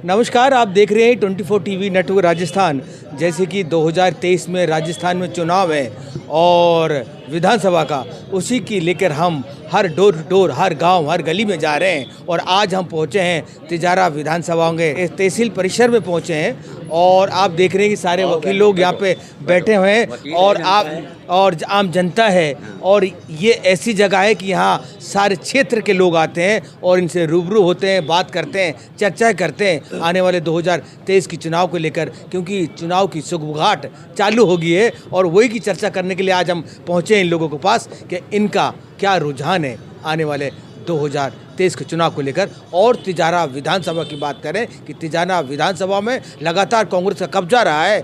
नमस्कार, आप देख रहे हैं 24 टीवी नेटवर्क राजस्थान। जैसे कि 2023 में राजस्थान में चुनाव है और विधानसभा का, उसी की लेकर हम हर डोर टू डोर, हर गांव, हर गली में जा रहे हैं। और आज हम पहुंचे हैं तिजारा विधानसभा के तहसील परिसर में पहुंचे हैं और आप देख रहे हैं कि सारे वकील लोग यहाँ पे बैठे हुए हैं और आम जनता है। और ये ऐसी जगह है कि यहाँ सारे क्षेत्र के लोग आते हैं और इनसे रूबरू होते हैं, बात करते हैं, चर्चाएं करते हैं आने वाले 2023 की चुनाव को लेकर, क्योंकि चुनाव की सुगबुगाहट चालू हो गई है। और वही की चर्चा करने के लिए आज हम पहुँचे इन लोगों के पास कि इनका क्या रुझान है आने वाले 2023 के चुनाव को लेकर। और तिजारा विधानसभा की बात करें कि तिजारा विधानसभा में लगातार कांग्रेस का कब्जा रहा है।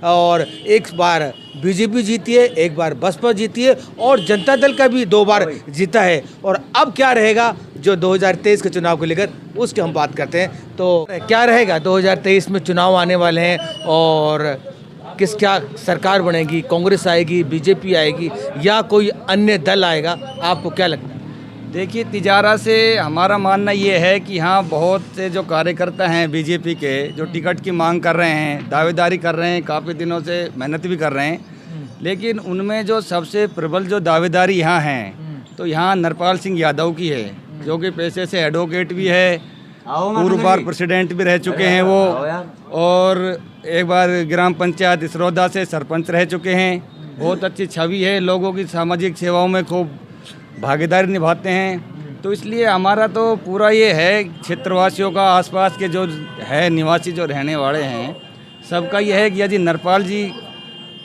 और एक बार बीजेपी जीती है, एक बार बसपा जीती है और जनता दल का भी 2 बार जीता है। और अब क्या रहेगा जो 2023 के चुनाव को लेकर, उसकी हम बात करते हैं। तो क्या रहेगा 2023 में चुनाव आने वाले हैं और क्या सरकार बनेगी, कांग्रेस आएगी, बीजेपी आएगी या कोई अन्य दल आएगा, आपको क्या लगता है? देखिए, तिजारा से हमारा मानना ये है कि यहाँ बहुत से जो कार्यकर्ता हैं बीजेपी के, जो टिकट की मांग कर रहे हैं, दावेदारी कर रहे हैं, काफ़ी दिनों से मेहनत भी कर रहे हैं, लेकिन उनमें जो सबसे प्रबल जो दावेदारी यहाँ हैं, तो यहाँ नरपाल सिंह यादव की है, जो कि पेशे से एडवोकेट भी है, पूर्व बार प्रेसिडेंट भी रह चुके हैं वो, और एक बार ग्राम पंचायत इसरौदा से सरपंच रह चुके हैं। बहुत अच्छी छवि है, लोगों की सामाजिक सेवाओं में खूब भागीदारी निभाते हैं। तो इसलिए हमारा तो पूरा ये है, क्षेत्रवासियों का, आसपास के जो है निवासी जो रहने वाले हैं, सबका ये है कि यदि नरपाल जी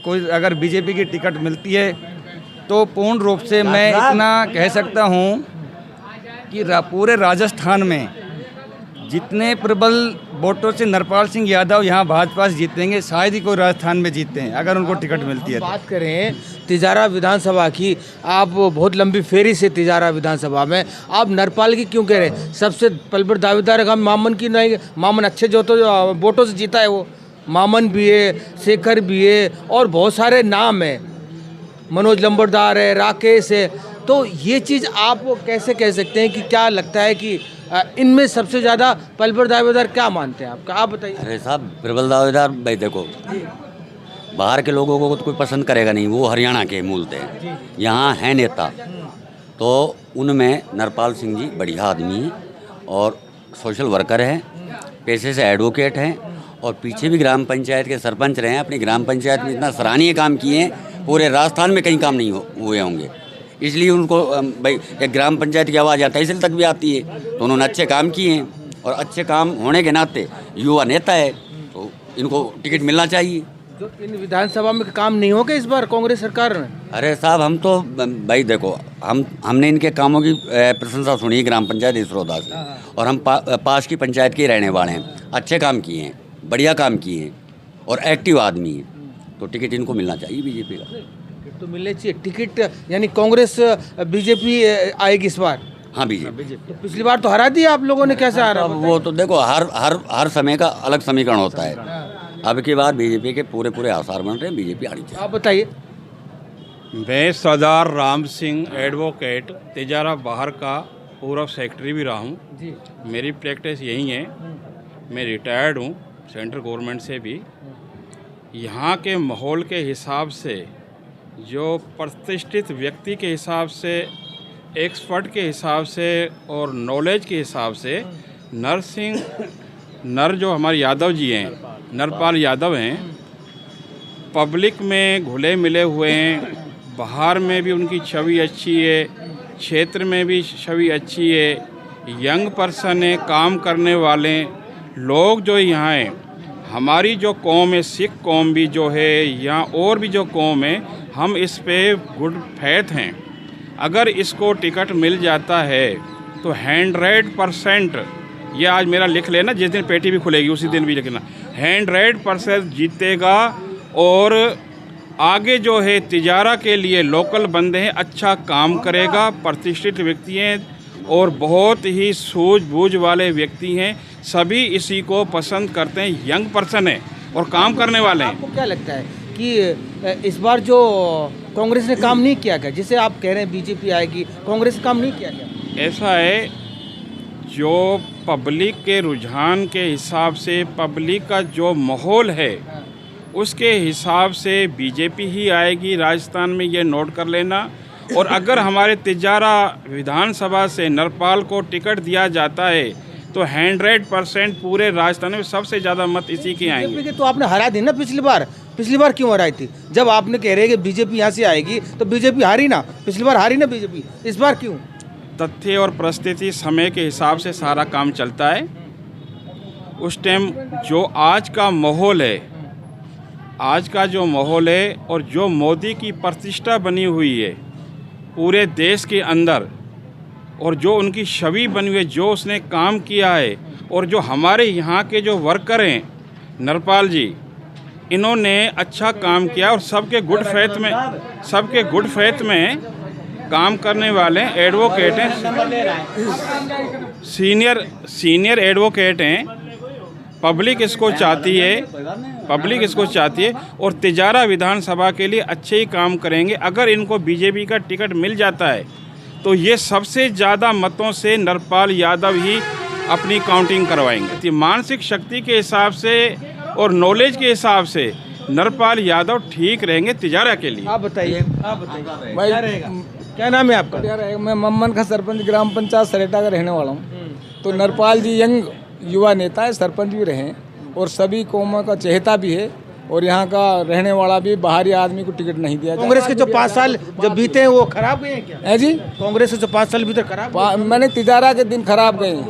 को अगर बीजेपी की टिकट मिलती है तो पूर्ण रूप से मैं इतना कह सकता हूँ कि पूरे राजस्थान में जितने प्रबल वोटों से नरपाल सिंह यादव यहाँ भाजपा से जीतेंगे, शायद ही कोई राजस्थान में जीतते हैं अगर उनको टिकट मिलती है। बात करें तिजारा विधानसभा की, आप बहुत लंबी फेरी से तिजारा विधानसभा में, आप नरपाल की क्यों कह रहे हैं? सबसे पलबर दावेदार है मामन की, नहीं मामन अच्छे जो तो वोटों से जीता है, वो मामन भी है, शेखर भी है और बहुत सारे नाम है, मनोज लंबरदार है, राकेश है। तो ये चीज़ आप कैसे कह सकते हैं कि क्या लगता है कि इनमें सबसे ज़्यादा पलबर दावेदार क्या मानते हैं आपका, आप बताइए। अरे साहब, प्रबल दावेदार भाई देखो, बाहर के लोगों को तो कोई पसंद करेगा नहीं, वो हरियाणा के मूल थे, यहाँ हैं नेता, तो उनमें नरपाल सिंह जी बढ़िया आदमी हैं और सोशल वर्कर हैं, पेशे से एडवोकेट हैं और पीछे भी ग्राम पंचायत के सरपंच रहे हैं। अपनी ग्राम पंचायत में इतना सराहनीय काम किए हैं, पूरे राजस्थान में कहीं काम नहीं हुए होंगे, इसलिए उनको भाई एक ग्राम पंचायत की आवाज़ यहाँ तहसील तक भी आती है। तो उन्होंने अच्छे काम किए हैं और अच्छे काम होने के नाते युवा नेता है, तो इनको टिकट मिलना चाहिए। जो इन विधानसभा में काम नहीं होगा इस बार कांग्रेस सरकार में? अरे साहब, हम तो भाई देखो, हमने इनके कामों की प्रशंसा सुनी ग्राम पंचायत इसरौदा से, और हम पास की पंचायत के रहने वाले हैं। अच्छे काम किए हैं, बढ़िया काम किए हैं और एक्टिव आदमी हैं, तो टिकट इनको मिलना चाहिए बीजेपी का। तो मिलने चाहिए टिकट, यानी कांग्रेस बीजेपी आएगी इस बार? हाँ, बीजेपी। तो पिछली बार तो हरा दिया आप लोगों ने, कैसे हारा? वो तो देखो, हर समय का अलग समीकरण होता है। अब की बार बीजेपी के पूरे आसार बन रहे हैं, बीजेपी आनी चाहिए। आप बताइए। मैं सरदार राम सिंह एडवोकेट तिजारा बाहर का पूर्व सेक्रेटरी भी रहा हूँ जी। मेरी प्रैक्टिस यही है, मैं रिटायर्ड हूँ सेंट्रल गवर्नमेंट से भी। यहाँ के माहौल के हिसाब से, जो प्रतिष्ठित व्यक्ति के हिसाब से, एक्सपर्ट के हिसाब से और नॉलेज के हिसाब से, नर जो हमारे यादव जी हैं, नरपाल यादव हैं, पब्लिक में घुले मिले हुए हैं, बाहर में भी उनकी छवि अच्छी है, क्षेत्र में भी छवि अच्छी है, यंग पर्सन है, काम करने वाले लोग जो यहाँ हैं। हमारी जो कौम है, सिख कौम भी जो है, यहाँ और भी जो कौम है, हम इस पे गुड फैथ हैं। अगर इसको टिकट मिल जाता है तो 100%, ये आज मेरा लिख लेना, जिस दिन पेटी भी खुलेगी उसी दिन भी लिखना, 100% जीतेगा। और आगे जो है तिजारा के लिए लोकल बंदे हैं, अच्छा काम करेगा, प्रतिष्ठित व्यक्ति हैं और बहुत ही सूझबूझ वाले व्यक्ति हैं, सभी इसी को पसंद करते हैं, यंग पर्सन है और काम करने वाले हैं। आपको क्या लगता है कि इस बार जो कांग्रेस ने काम नहीं किया क्या, जिसे आप कह रहे हैं बीजेपी आएगी, कांग्रेस ने काम नहीं किया क्या? ऐसा है, जो पब्लिक के रुझान के हिसाब से, पब्लिक का जो माहौल है उसके हिसाब से बीजेपी ही आएगी राजस्थान में, ये नोट कर लेना। और अगर हमारे तिजारा विधानसभा से नरपाल को टिकट दिया जाता है तो 100% पूरे राजस्थान में सबसे ज़्यादा मत इसी के आएंगे। बीजेपी के तो आपने हरा दी ना पिछली बार क्यों हराई थी? जब आपने कह रहे कि बीजेपी यहाँ से आएगी तो बीजेपी हारी ना, पिछली बार हारी ना बीजेपी, इस बार क्यों? तथ्य और परिस्थिति समय के हिसाब से सारा काम चलता है। उस टाइम जो आज का माहौल है, आज का जो माहौल है और जो मोदी की प्रतिष्ठा बनी हुई है पूरे देश के अंदर, और जो उनकी छवि बनी हुई है, जो उसने काम किया है, और जो हमारे यहाँ के जो वर्कर हैं नरपाल जी, इन्होंने अच्छा काम किया और सबके गुड फेथ में काम करने वाले एडवोकेट हैं, सीनियर एडवोकेट हैं। पब्लिक इसको चाहती है और तिजारा विधानसभा के लिए अच्छे ही काम करेंगे। अगर इनको बीजेपी का टिकट मिल जाता है तो ये सबसे ज़्यादा मतों से नरपाल यादव ही अपनी काउंटिंग करवाएंगे। मानसिक शक्ति के हिसाब से और नॉलेज के हिसाब से नरपाल यादव ठीक रहेंगे तिजारा के लिए। आप बताइए भाई, क्या नाम है आपका? मैं मम्मन का सरपंच ग्राम पंचायत सरेटा का रहने वाला हूँ। तो नरपाल जी यंग युवा नेता है, सरपंच भी रहे और सभी कौमों का चहेता भी है, और यहाँ का रहने वाला भी। बाहरी आदमी को टिकट नहीं दिया। कांग्रेस के जो 5 साल जब बीते हैं वो खराब गए हैं क्या? है जी, कांग्रेस के जो 5 साल बीते खराब? मैंने तिजारा के दिन खराब गए हैं,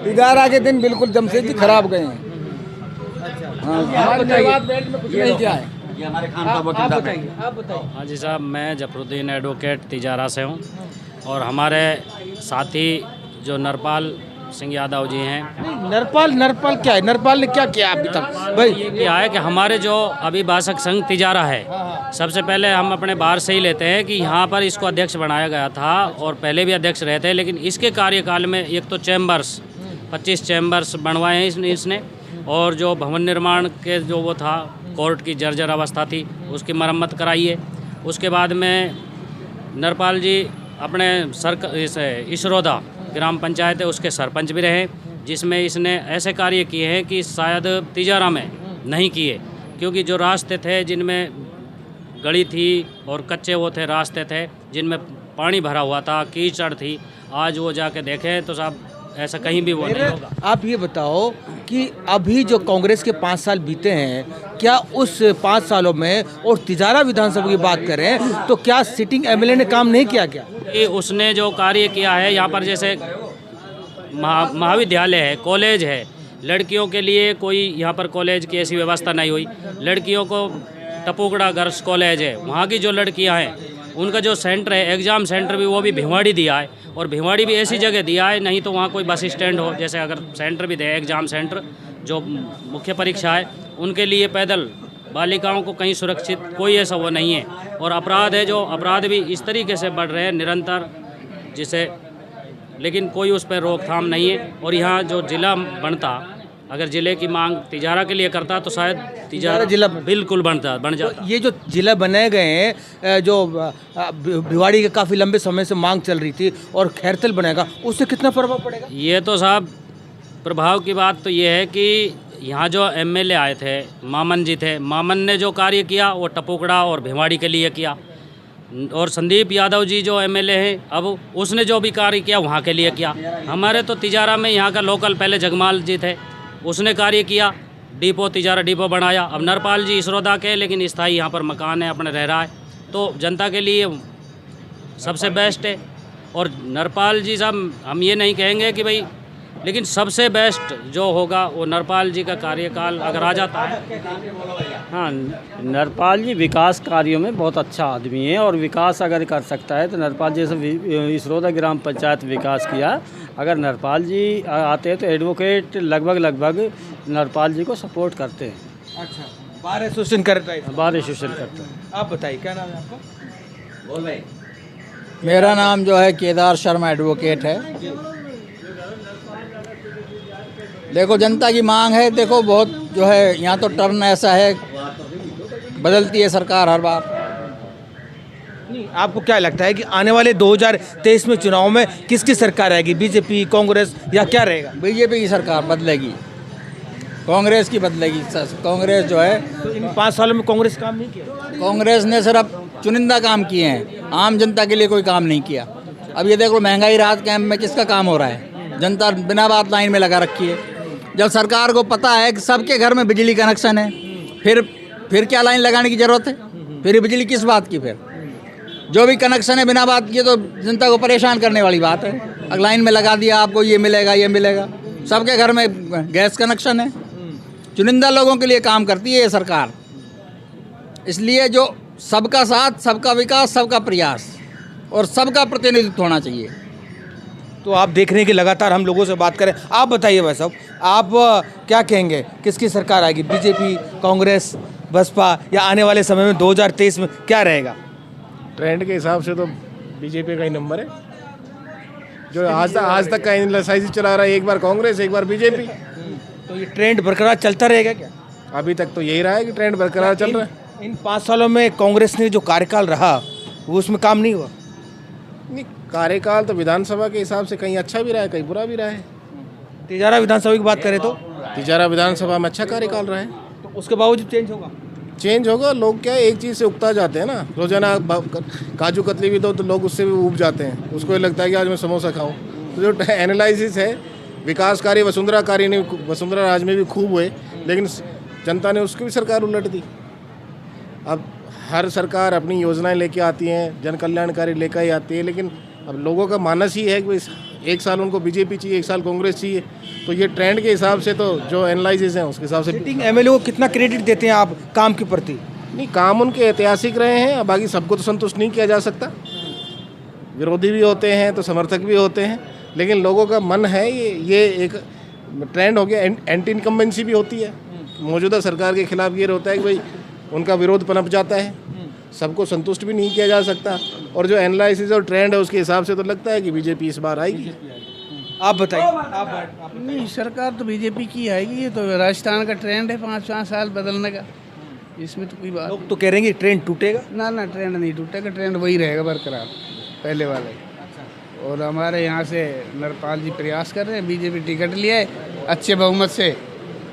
तिजारा के दिन बिल्कुल जमशेद जी खराब गए हैं। हमारे मेवात बेल्ट में कुछ नहीं किया है। आप बताइए। हाँ जी साहब, मैं जफरुद्दीन एडवोकेट तिजारा से हूँ, और हमारे साथी जो नरपाल सिंह यादव जी हैं। नरपाल क्या है? नरपाल ने क्या किया अभी तक भाई? ये क्या है कि हमारे जो अभिभाषक संघ तिजारा है, सबसे पहले हम अपने बाहर से ही लेते हैं कि यहाँ पर इसको अध्यक्ष बनाया गया था, और पहले भी अध्यक्ष रहे थे। लेकिन इसके कार्यकाल में एक तो चैम्बर्स 25 चैम्बर्स बनवाए हैं इसने, और जो भवन निर्माण के जो वो था, कोर्ट की जर्जर अवस्था थी, उसकी मरम्मत कराई है। उसके बाद में नरपाल जी अपने इसरोदा ग्राम पंचायत है उसके सरपंच भी रहे, जिसमें इसने ऐसे कार्य किए हैं कि शायद तिजारा में नहीं किए, क्योंकि जो रास्ते थे जिनमें गली थी और कच्चे वो थे रास्ते थे जिनमें पानी भरा हुआ था, कीचड़ थी, आज वो जाके देखें तो साहब ऐसा कहीं भी वो नहीं होगा। आप ये बताओ कि अभी जो कांग्रेस के 5 साल बीते हैं, क्या उस 5 सालों में, और तिजारा विधानसभा की बात करें तो क्या सिटिंग एमएलए ने काम नहीं किया क्या? कि उसने जो कार्य किया है यहाँ पर, जैसे महाविद्यालय है, कॉलेज है, लड़कियों के लिए कोई यहाँ पर कॉलेज की ऐसी व्यवस्था नहीं हुई। लड़कियों को टपुकड़ा गर्ल्स कॉलेज है, वहाँ की जो लड़कियाँ हैं उनका जो सेंटर है, एग्ज़ाम सेंटर भी, वो भी भिवाड़ी दिया है, और भिवाड़ी भी ऐसी जगह दिया है, नहीं तो वहाँ कोई बस स्टैंड हो, जैसे अगर सेंटर भी दे, एग्ज़ाम सेंटर जो मुख्य परीक्षा है उनके लिए पैदल बालिकाओं को कहीं सुरक्षित कोई ऐसा वो नहीं है। और अपराध है, जो अपराध भी इस तरीके से बढ़ रहे हैं निरंतर, जिसे लेकिन कोई उस पर रोकथाम नहीं है। और यहाँ जो ज़िला बनता, अगर ज़िले की मांग तिजारा के लिए करता तो शायद तिजारा जिला बिल्कुल बन जाता। ये जो जिला बनाए गए हैं, जो भिवाड़ी के काफ़ी लंबे समय से मांग चल रही थी, और खैरतल बनेगा, उससे कितना प्रभाव पड़ेगा? ये तो साहब प्रभाव की बात तो ये है कि यहाँ जो एमएलए आए थे, मामन जी थे, मामन ने जो कार्य किया वो टपुकड़ा और भिवाड़ी के लिए किया, और संदीप यादव जी जो एमएलए हैं, अब उसने जो भी कार्य किया वहाँ के लिए किया। हमारे तो तिजारा में यहाँ का लोकल पहले जगमाल जी थे, उसने कार्य किया, डिपो तिजारा डिपो बनाया। अब नरपाल जी इसरोदा के, लेकिन स्थायी यहाँ पर मकान है, अपने रह रहा है, तो जनता के लिए सबसे बेस्ट है। और नरपाल जी साहब, हम ये नहीं कहेंगे कि भाई, लेकिन सबसे बेस्ट जो होगा वो नरपाल जी का कार्यकाल अगर आ जाता है। हाँ, नरपाल जी विकास कार्यों में बहुत अच्छा आदमी है, और विकास अगर कर सकता है तो नरपाल जी जैसे इसरोदा ग्राम पंचायत विकास किया, अगर नरपाल जी आते हैं तो एडवोकेट लगभग नरपाल जी को सपोर्ट करते हैं। अच्छा, बार एसोसिएशन करता है? बार एसोसिएशन करते हैं। आप बताइए क्या नाम है आपका? बोल भाई। मेरा नाम जो है केदार शर्मा एडवोकेट है। देखो, जनता की मांग है, देखो बहुत जो है यहाँ तो टर्न ऐसा है, बदलती है सरकार हर बार, नहीं, आपको क्या लगता है कि आने वाले 2023 में चुनाव में किसकी सरकार आएगी, बीजेपी, कांग्रेस या क्या रहेगा? बीजेपी की सरकार बदलेगी, कांग्रेस की बदलेगी। कांग्रेस जो है, तो इन 5 सालों में कांग्रेस काम नहीं किया? कांग्रेस ने सिर्फ चुनिंदा काम किए हैं, आम जनता के लिए कोई काम नहीं किया। अब ये देखो महंगाई राहत कैंप में किसका काम हो रहा है? जनता बिना बात लाइन में लगा रखी है। जब सरकार को पता है कि सबके घर में बिजली कनेक्शन है, फिर क्या लाइन लगाने की ज़रूरत है? फिर ये बिजली किस बात की? फिर जो भी कनेक्शन है बिना बात ये तो जनता को परेशान करने वाली बात है। अगर लाइन में लगा दिया आपको ये मिलेगा ये मिलेगा, सबके घर में गैस कनेक्शन है। चुनिंदा लोगों के लिए काम करती है ये सरकार। इसलिए जो सबका साथ, सबका विकास, सबका प्रयास और सबका प्रतिनिधित्व होना चाहिए। तो आप देख रहे हैं कि लगातार हम लोगों से बात करें। आप बताइए भाई साहब, आप क्या कहेंगे, किसकी सरकार आएगी, बीजेपी, कांग्रेस, बसपा, या आने वाले समय में 2023 में क्या रहेगा? ट्रेंड के हिसाब से तो बीजेपी का ही नंबर है। जो आज तक का एनालिसिस चला रहा है, एक बार कांग्रेस एक बार बीजेपी। तो ये ट्रेंड बरकरार चलता रहेगा क्या? अभी तक तो यही रहा है कि ट्रेंड बरकरार चल रहा है। इन 5 सालों में कांग्रेस ने जो कार्यकाल रहा वो उसमें काम नहीं हुआ? नहीं, कार्यकाल तो विधानसभा के हिसाब से कहीं अच्छा भी रहा है, कहीं बुरा भी रहा है। तिजारा विधानसभा की बात करें तो तिजारा विधानसभा में अच्छा कार्यकाल रहा है। तो उसके बावजूद चेंज होगा? चेंज होगा। लोग क्या एक चीज़ से उगता जाते हैं ना। रोजाना काजू कतली भी दो तो लोग उससे भी उब जाते हैं। उसको ये लगता है कि आज मैं समोसा खाऊं। तो जो एनालिसिस है, विकास कार्य वसुंधरा कार्य ने वसुंधरा राज में भी खूब हुए, लेकिन जनता ने उसकी भी सरकार उलट दी। अब हर सरकार अपनी योजनाएं लेके आती हैं, जन कल्याणकारी लेकर ही आती है, लेकिन अब लोगों का मानस ही है कि एक साल उनको बीजेपी चाहिए, एक साल कांग्रेस चाहिए। तो ये ट्रेंड के हिसाब से तो जो एनालिसिस हैं उसके हिसाब से सिटिंग एमएलए को कितना क्रेडिट देते हैं आप काम के प्रति? नहीं, काम उनके ऐतिहासिक रहे हैं। बाकी सबको तो संतुष्ट नहीं किया जा सकता। विरोधी भी होते हैं तो समर्थक भी होते हैं, लेकिन लोगों का मन है ये एक ट्रेंड हो गया। एंटी इनकम्बेंसी भी होती है। मौजूदा सरकार के खिलाफ ये होता है कि भाई उनका विरोध पनप जाता है, सबको संतुष्ट भी नहीं किया जा सकता। और जो एनालिसिस और ट्रेंड है उसके हिसाब से तो लगता है कि बीजेपी इस बार आएगी। आप बताइए। आप नहीं, सरकार तो बीजेपी की आएगी। ये तो राजस्थान का ट्रेंड है 5-5 साल बदलने का, इसमें तो कोई बात लोग तो कह रहे हैं कि ट्रेंड टूटेगा। ना ट्रेंड नहीं टूटेगा, ट्रेंड वही रहेगा बरकरार पहले वाले। और हमारे यहाँ से नरपाल जी प्रयास कर रहे हैं, बीजेपी टिकट लिया है, अच्छे बहुमत से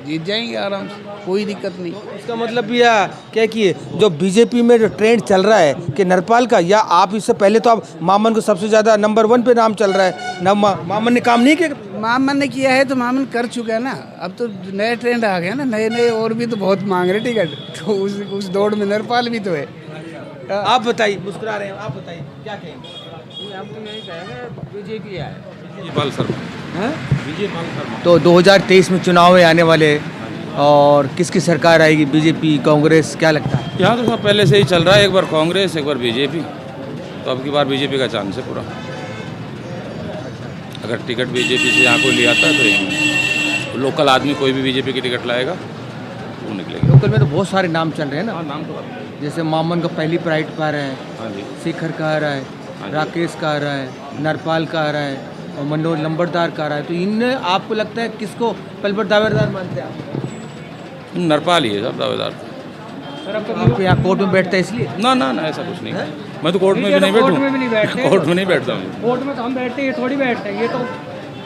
जीत जाएंगे आराम से, कोई दिक्कत नहीं। इसका मतलब यह क्या कि जो बीजेपी में जो ट्रेंड चल रहा है कि नरपाल का, या आप इससे पहले तो आप मामन को सबसे ज़्यादा नंबर 1 पे नाम चल रहा है, मामन ने काम नहीं किया? मामन ने किया है तो मामन कर चुका है ना। अब तो नए ट्रेंड आ गया ना, नए और भी तो बहुत मांग रहे टिकट, तो उस दौड़ में नरपाल भी तो है। आप बताइए, मुस्कुरा रहे हैं, आप बताइए क्या कहेंगे? हम तो यही कहेंगे बीजेपी है। तो 2023 में चुनाव आने वाले, और किसकी सरकार आएगी, बीजेपी, कांग्रेस, क्या लगता है? यहाँ तो सब पहले से ही चल रहा है, एक बार कांग्रेस एक बार बीजेपी। तो अब की बार बीजेपी का चांस है पूरा। अगर टिकट बीजेपी से यहाँ कोई ले आता है तो यहीं लोकल आदमी कोई भी बीजेपी की टिकट लाएगा वो निकलेगा। लोकल में तो बहुत सारे नाम चल रहे हैं ना। नाम तो जैसे मामन का पहली प्राइड पा रहा है, हाँ जी, शेखर का आ रहा है, राकेश का आ रहा है, नरपाल का आ रहा है, और मनोज लंबड़दार का आ रहा है। तो इनने आपको लगता है किसको पल पर दावेदार मानते हैं आप? नरपाल ही है सब दावेदार। आप यहाँ कोर्ट में बैठते हैं इसलिए? ना ऐसा कुछ नहीं है। मैं तो कोर्ट में भी नहीं बैठूँ, कोर्ट में नहीं बैठता हूँ। कोर्ट में तो हम बैठते हैं, ये थोड़ी बैठते हैं। ये तो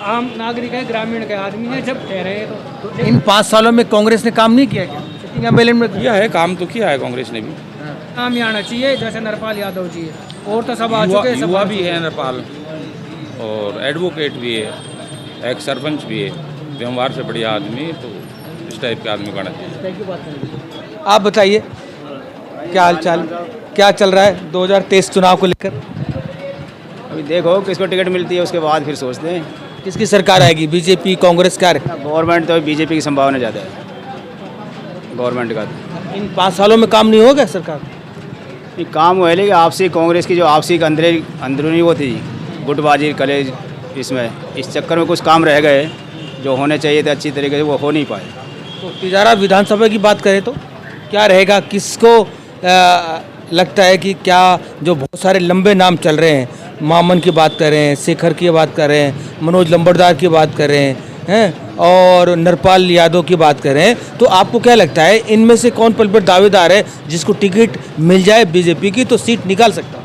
आम नागरिक है, ग्रामीण के आदमी है, जब कह रहे हैं तो इन 5 सालों में कांग्रेस ने काम नहीं किया क्या? सिटिंग एमएलए में किया है, काम तो किया है कांग्रेस ने भी। काम ही आना चाहिए, जैसे नरपाल यादव जी है, और तो सब आ चुके हैं। युवा भी है नरपाल, और एडवोकेट भी है, एक सरपंच भी है, व्यवहार से बढ़िया आदमी। तो इस टाइप के आदमी का चाहिए। आप बताइए क्या हाल चाल, क्या चल रहा है 2023 चुनाव को लेकर? अभी देखो किसको टिकट मिलती है, उसके बाद फिर सोचते हैं किसकी सरकार आएगी, बीजेपी, कांग्रेस? क्या गवर्नमेंट तो बीजेपी की संभावना ज़्यादा है गवर्नमेंट का। इन 5 सालों में काम नहीं होगा सरकार? ये काम हुआ है, लेकिन आपसी कांग्रेस की जो आपसी अंदरूनी वो थी गुटबाजी कलेज, इसमें इस चक्कर में कुछ काम रह गए जो होने चाहिए थे अच्छी तरीके से, वो हो नहीं पाए। तो तिजारा विधानसभा की बात करें तो क्या रहेगा, किसको लगता है कि क्या, जो बहुत सारे लंबे नाम चल रहे हैं, मामन की बात कर रहे हैं, शेखर की बात कर रहे हैं, मनोज लंबड़दार की बात कर रहे हैं, और नरपाल यादव की बात कर रहे हैं, तो आपको क्या लगता है इनमें से कौन पल पर दावेदार है जिसको टिकट मिल जाए बीजेपी की तो सीट निकाल सकता है?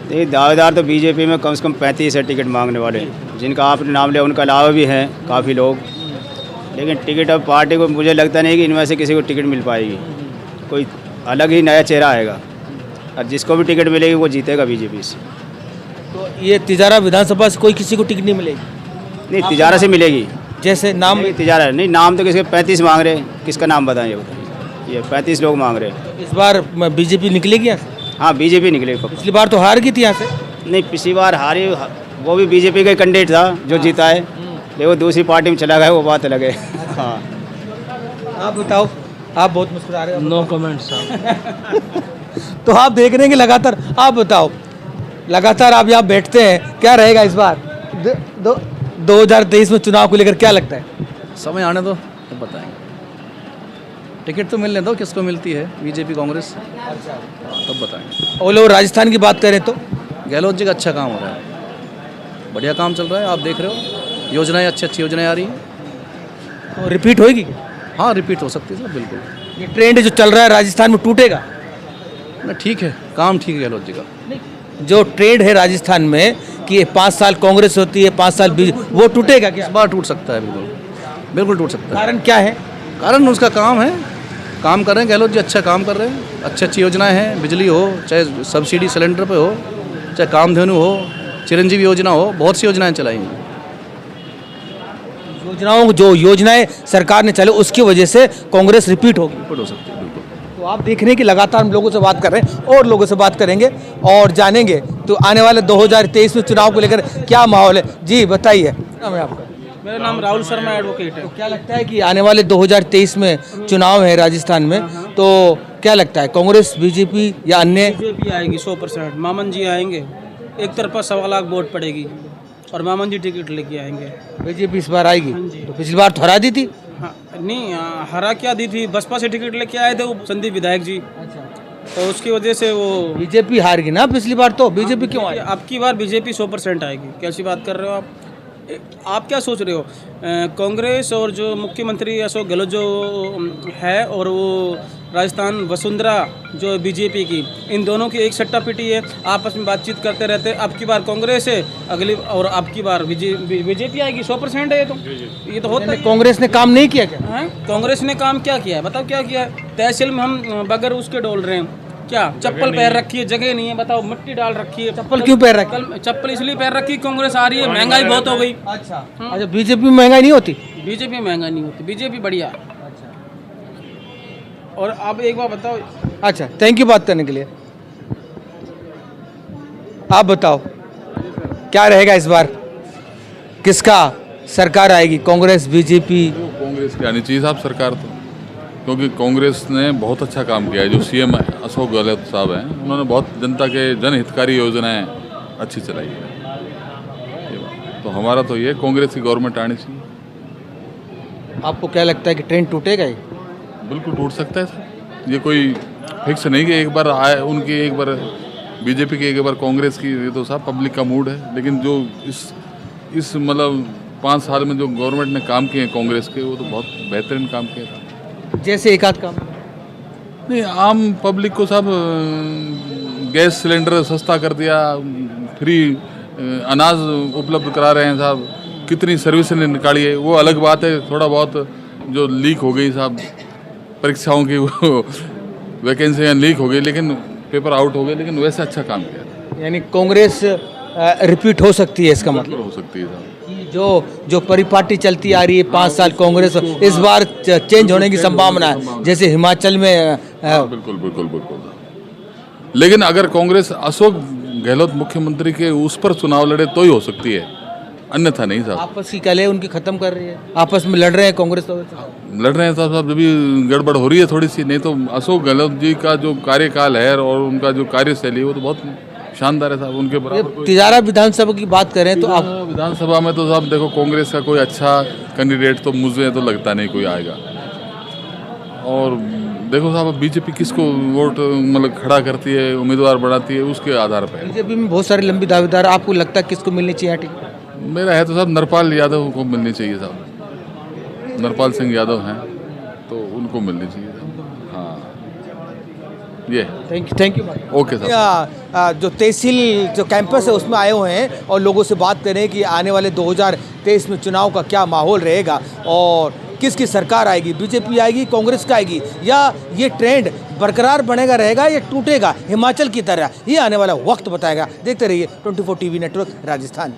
देखिए दावेदार तो बीजेपी में कम से कम 35 है टिकट मांगने वाले, जिनका आपने नाम लिया उनके अलावा भी हैं काफ़ी लोग। लेकिन टिकट अब पार्टी को मुझे लगता नहीं कि इनमें से किसी को टिकट मिल पाएगी, कोई अलग ही नया चेहरा आएगा और जिसको भी टिकट मिलेगी वो जीतेगा बीजेपी से। तो ये तिजारा विधानसभा से कोई किसी को टिकट नहीं मिलेगी? नहीं, तिजारा से मिलेगी। जैसे नाम नहीं, तिजारा नहीं, नाम तो किसके 35 मांग रहे, किसका नाम बताएं ये बताइए। ये 35 लोग मांग रहे हैं। इस बार बीजेपी निकलेगी यहाँ से? हाँ बीजेपी निकलेगी पक्का। पिछली बार तो हार गई थी यहाँ से। नहीं, पिछली बार हारी, वो भी बीजेपी का कैंडिडेट था जो जीता है, लेकिन वो दूसरी पार्टी में चला गया, वो बात अलग है। हाँ आप बताओ, आप बहुत मुस्कुरा रहे हो। नो कमेंट साहब। तो आप देख रहे हैं कि लगातार, आप बताओ, लगातार आप यहाँ बैठते हैं, क्या रहेगा इस बार 2023 में चुनाव को लेकर क्या लगता है? समय आने दो तो बताएंगे। टिकट तो मिलने दो, किसको मिलती है, बीजेपी कांग्रेस, तब बताएंगे। और लोग राजस्थान की बात करें तो गहलोत जी का अच्छा काम हो रहा है, बढ़िया काम चल रहा है, आप देख रहे हो, योजनाएं अच्छी योजनाएं आ रही हैं। तो रिपीट होएगी? हाँ रिपीट हो सकती है सर, बिल्कुल। ये ट्रेंड जो चल रहा है राजस्थान में टूटेगा? ना ठीक है, काम ठीक है गहलोत जी का। जो ट्रेंड है राजस्थान में कि 5 साल कांग्रेस होती है, 5 साल वो टूटेगा क्या? इस बार टूट सकता है, बिल्कुल बिल्कुल टूट सकता है। कारण क्या है? कारण उसका काम है, काम कर रहे हैं गहलोत जी, अच्छा काम कर रहे हैं, अच्छी योजनाएं हैं, बिजली हो, चाहे सब्सिडी सिलेंडर पे हो, चाहे कामधेनु हो, चिरंजीवी योजना हो, बहुत सी योजनाएं चलाई हैं। जो योजनाएं सरकार ने चले उसकी वजह से कांग्रेस रिपीट होगी? रिपीट हो सकती है, बिल्कुल। तो आप देख रहे हैं कि लगातार हम लोगों से बात कर रहे हैं और लोगों से बात करेंगे और जानेंगे तो आने वाले 2023 में चुनाव को लेकर क्या माहौल है। जी बताइए, नाम है आपका? मेरा नाम राहुल शर्मा एडवोकेट है। तो क्या लगता है कि आने वाले 2023 में चुनाव है राजस्थान में, तो क्या लगता है कांग्रेस, बीजेपी या अन्य? बीजेपी आएगी 100%। मामन जी आएंगे, एक तरफा 1.25 लाख वोट पड़ेगी और मामन जी टिकट लेके आएंगे। बीजेपी इस बार आएगी? तो पिछली बार तो हरा दी थी। हाँ नहीं, हरा क्या दी थी, बसपा से टिकट लेके आए थे वो संदीप विधायक जी। अच्छा, तो उसकी वजह से वो बीजेपी हार गई ना पिछली बार, तो बीजेपी क्यों आई? अब की बार बीजेपी 100% आएगी। कैसी बात कर रहे हो आप? आप क्या सोच रहे हो? कांग्रेस और जो मुख्यमंत्री अशोक गहलोत जो है और वो राजस्थान वसुंधरा जो बीजेपी की, इन दोनों की एक सट्टा पिटी है, आपस में बातचीत करते रहते हैं। अब की बार कांग्रेस है, अगली और अब की बार बीजेपी आएगी 100% है। ये तो होता है। कांग्रेस ने काम नहीं किया क्या? हाँ, कांग्रेस ने काम क्या किया है बताओ, क्या किया है? तहसील में हम बगैर उसके डोल रहे हैं, क्या चप्पल पैर रखी है, जगह नहीं है, बताओ मिट्टी डाल रखी है। चप्पल क्यों पैर रखी? चप्पल इसलिए पैर रखी, कांग्रेस आ रही है, महंगाई बहुत हो गई। अच्छा, अच्छा, बीजेपी में महंगाई नहीं होती? बीजेपी में महंगाई नहीं होती, बीजेपी बढ़िया। और आप एक बार बताओ। अच्छा, थैंक यू बात करने के लिए। आप बताओ क्या रहेगा इस बार, किसका सरकार आएगी, कांग्रेस, बीजेपी? कांग्रेस की आनी चाहिए साहब सरकार, तो क्योंकि कांग्रेस ने बहुत अच्छा काम किया है। जो सीएम अशोक गहलोत साहब हैं, उन्होंने बहुत जनता के जनहितकारी योजनाएं अच्छी चलाई है। तो हमारा तो ये कांग्रेस की गवर्नमेंट आनी चाहिए। आपको क्या लगता है कि ट्रेंड टूटेगा ही? बिल्कुल टूट सकता है सर, ये कोई फिक्स नहीं कि एक बार आए उनकी, एक बार बीजेपी की, एक बार कांग्रेस की। ये तो साहब पब्लिक का मूड है। लेकिन जो इस मतलब 5 साल में जो गवर्नमेंट ने काम किए हैं कांग्रेस के, वो तो बहुत बेहतरीन काम किया था। जैसे एक आध काम नहीं, आम पब्लिक को सब गैस सिलेंडर सस्ता कर दिया, फ्री अनाज उपलब्ध करा रहे हैं साहब, कितनी सर्विस ने निकाली है। वो अलग बात है, थोड़ा बहुत जो लीक हो गई साहब, परीक्षाओं की वैकेंसियाँ लीक हो गई, लेकिन पेपर आउट हो गए, लेकिन वैसे अच्छा काम किया। यानी कांग्रेस रिपीट हो सकती है, इसका मतलब हो सकती है साहब। जो परिपाटी चलती आ रही है 5 साल कांग्रेस, इस बार चेंज होने की संभावना है, जैसे हिमाचल में। बिल्कुल बिल्कुल बिल्कुल। लेकिन अगर कांग्रेस अशोक गहलोत मुख्यमंत्री के उस पर चुनाव लड़े तो ही हो सकती है, अन्यथा नहीं साहब। आपस की कलह उनकी खत्म कर रही है, आपस में लड़ रहे हैं कांग्रेस तो लड़ रहे हैं साहब, जब भी गड़बड़ हो रही है थोड़ी सी। नहीं तो अशोक गहलोत जी का जो कार्यकाल है और उनका जो कार्यशैली है, वो तो बहुत शानदार है साहब। उनके बराबर तिजारा विधानसभा की बात करें तो आप विधानसभा में तो साहब देखो, कांग्रेस का कोई अच्छा कैंडिडेट तो मुझे तो लगता नहीं कोई आएगा। और देखो साहब, बीजेपी किसको वोट मतलब खड़ा करती है, उम्मीदवार बनाती है, उसके आधार पर। बीजेपी में बहुत सारे लंबी दावेदार, आपको लगता है किसको मिलनी चाहिए टिकट? मेरा है तो साहब नरपाल यादव को मिलनी चाहिए साहब। नरपाल सिंह यादव हैं तो उनको मिलनी चाहिए साहब। हाँ, ये थैंक यू ओके साहब। जो तहसील जो कैंपस है उसमें आए हुए हैं और लोगों से बात करें कि आने वाले 2023 में चुनाव का क्या माहौल रहेगा और किसकी सरकार आएगी, बीजेपी आएगी, कांग्रेस का आएगी, या ये ट्रेंड बरकरार बनेगा रहेगा या टूटेगा हिमाचल की तरह, ये आने वाला वक्त बताएगा। देखते रहिए 24 टीवी नेटवर्क राजस्थान।